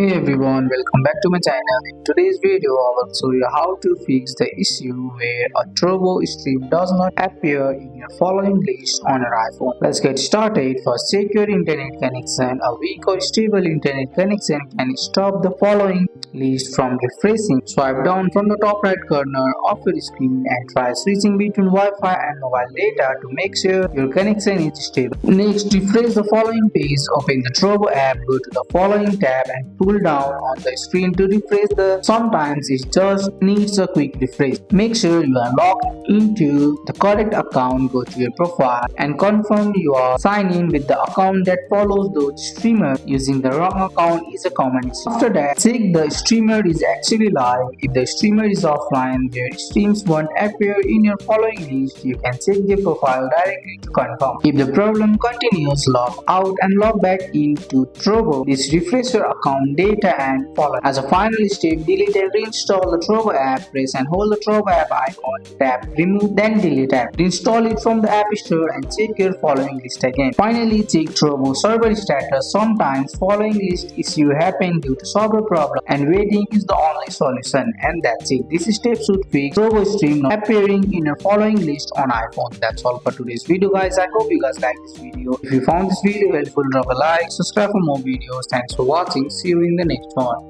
Hey everyone, welcome back to my channel. In today's video, I will show you how to fix the issue where a Trovo stream does not appear in your following list on your iPhone. Let's get started. First, check your internet connection. A weak or stable internet connection can stop the following list from refreshing. Swipe down from the top right corner of your screen and try switching between Wi-Fi and mobile data to make sure your connection is stable. Next, refresh the following page. Open the Trovo app, go to the following tab and pull down on the screen to refresh sometimes it just needs a quick refresh. Make sure you are logged into the correct account. Go to your profile and confirm you are signed in with the account that follows those streamer. Using the wrong account is a common issue. After that, check the streamer is actually live. If the streamer is offline, their streams won't appear in your following list. You can check their profile directly to confirm. If the problem continues, log out and log back into Trovo. This refresh your account data and follow. As a final step, delete and reinstall the Trovo app. Press and hold the Trovo app icon. Tap remove, then delete app. Install it from the App Store and check your following list again. Finally, check Trovo server status. Sometimes following list issue happen due to server problem and waiting is the only solution. And that's it. This step should fix Trovo stream not appearing in your following list on iPhone. That's all for today's video, guys. I hope you guys like this video. If you found this video helpful, drop a like, subscribe for more videos. Thanks for watching. See you in the next one.